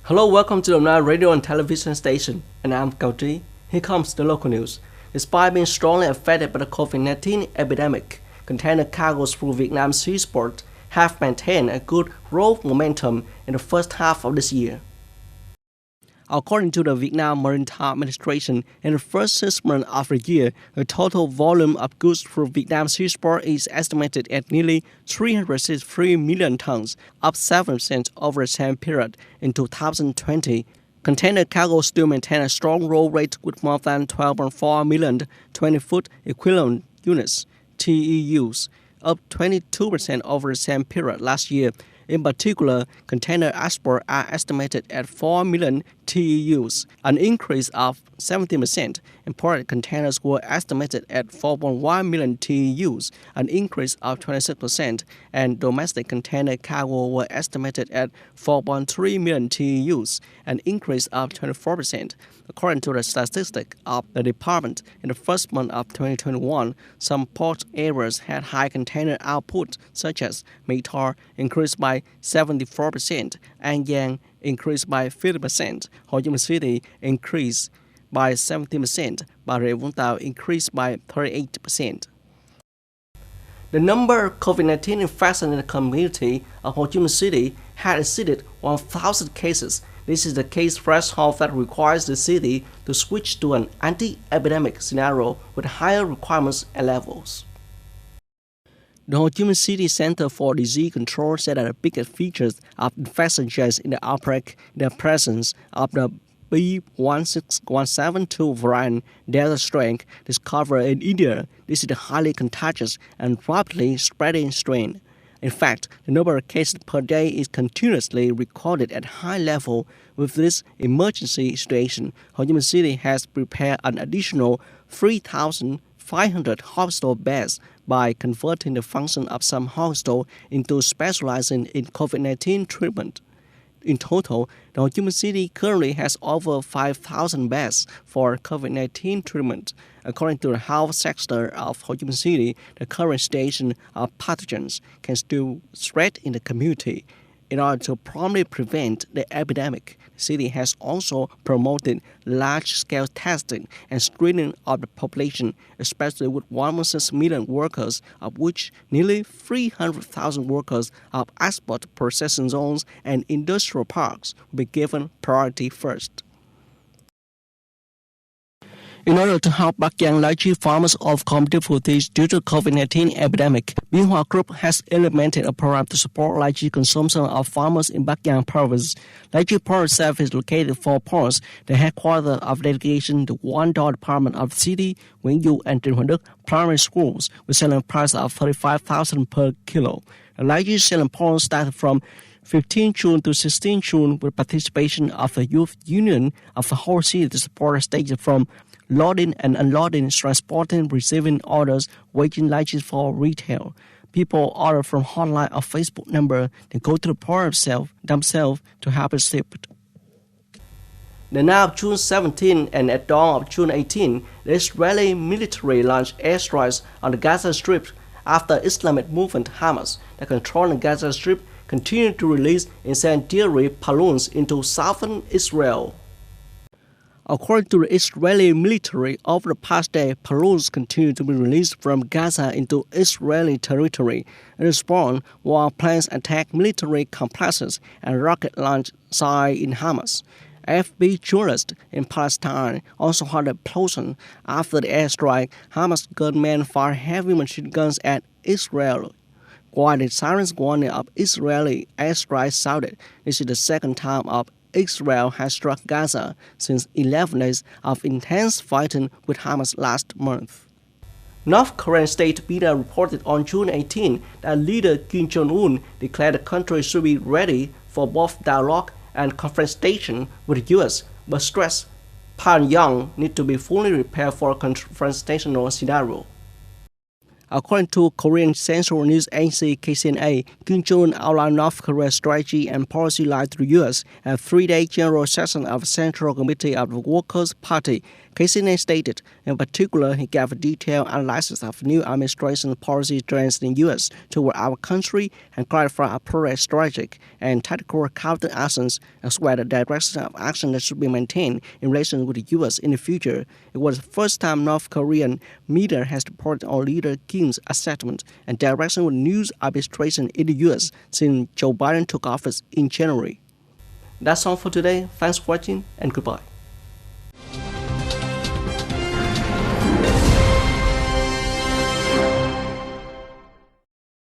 Hello, welcome to the Nam radio and television station, and I'm Cao Trí. Here comes the local news. Despite being strongly affected by the COVID-19 epidemic, container cargoes through Vietnam seaport have maintained a good growth momentum in the first half of this year. According to the Vietnam Maritime Administration, in the first 6 months of the year, the total volume of goods through Vietnam seaport is estimated at nearly 363 million tons, up 7% over the same period in 2020. Container cargo still maintain a strong roll rate with more than 12.4 million 20-foot equivalent units, TEUs, up 22% over the same period last year. In particular, container exports are estimated at 4 million TEUs, an increase of 17%. Imported containers were estimated at 4.1 million TEUs, an increase of 26%, and domestic container cargo were estimated at 4.3 million TEUs, an increase of 24%. According to the statistics of the department, in the first month of 2021, some port areas had high container output, such as Mỹ Tho increased by 74%, An Giang increased by 50%, Ho Chi Minh City increased by 17%, Bà Rịa Vũng Tàu increased by 38%. The number of COVID-19 infections in the community of Ho Chi Minh City had exceeded 1,000 cases. This is the case threshold that requires the city to switch to an anti-epidemic scenario with higher requirements and levels. The Ho Chi Minh City Center for Disease Control said that the biggest features of infection rates in the outbreak is the presence of the B16172 variant Delta strain discovered in India. This is a highly contagious and rapidly spreading strain. In fact, the number of cases per day is continuously recorded at high level. With this emergency situation, Ho Chi Minh City has prepared an additional 3,500 hospital beds by converting the function of some hospitals into specializing in COVID-19 treatment. In total, the Ho Chi Minh City currently has over 5,000 beds for COVID-19 treatment. According to the health sector of Ho Chi Minh City, the current station of pathogens can still spread in the community. In order to promptly prevent the epidemic, the city has also promoted large-scale testing and screening of the population, especially with 1.6 million workers, of which nearly 300,000 workers of export processing zones and industrial parks will be given priority first. In order to help Bắc Giang lychee farmers overcome difficulties due to COVID-19 epidemic, Binh Hoa Group has implemented a program to support lychee consumption of farmers in Bắc Giang province. Lychee Port itself is located in 4 ports, the headquarters of delegation to one-door department of the city, Nguyễn Du and Trần Huỳnh Đức primary schools, with selling price of 35,000 per kilo. The lychee selling point started from 15 June to 16 June with participation of the youth union of the whole city to support the stage from loading and unloading, transporting, receiving orders, waiting lychees for retail. People order from hotline or Facebook number, then go to the port themselves to have it shipped. The night of June 17 and at dawn of June 18, the Israeli military launched airstrikes on the Gaza Strip after Islamic movement Hamas, that control the Gaza Strip, continued to release incendiary balloons into southern Israel. According to the Israeli military, over the past day, balloons continue to be released from Gaza into Israeli territory. In response, while planes attack military complexes and rocket launch sites in Hamas. AFP journalists in Palestine also had a explosion after the airstrike. Hamas gunmen fired heavy machine guns at Israel, while the sirens warning of Israeli airstrikes sounded. This is the second time Israel has struck Gaza since 11 days of intense fighting with Hamas last month. North Korean state media reported on June 18 that leader Kim Jong-un declared the country should be ready for both dialogue and confrontation with the U.S., but stressed Pyongyang need to be fully prepared for a confrontational scenario. According to Korean Central News Agency KCNA, Kim Jong-un outlined North Korea's strategy and policy line to the U.S. at a three-day general session of the Central Committee of the Workers' Party. KCNA stated, in particular, he gave a detailed analysis of new administration policy trends in the U.S. toward our country and clarified appropriate strategic and tactical counter-actions, as well as the direction of action that should be maintained in relation with the U.S. in the future. It was the first time North Korean media has reported on leader Kim's assessment and direction with news administration in the U.S. since Joe Biden took office in January. That's all for today. Thanks for watching and goodbye.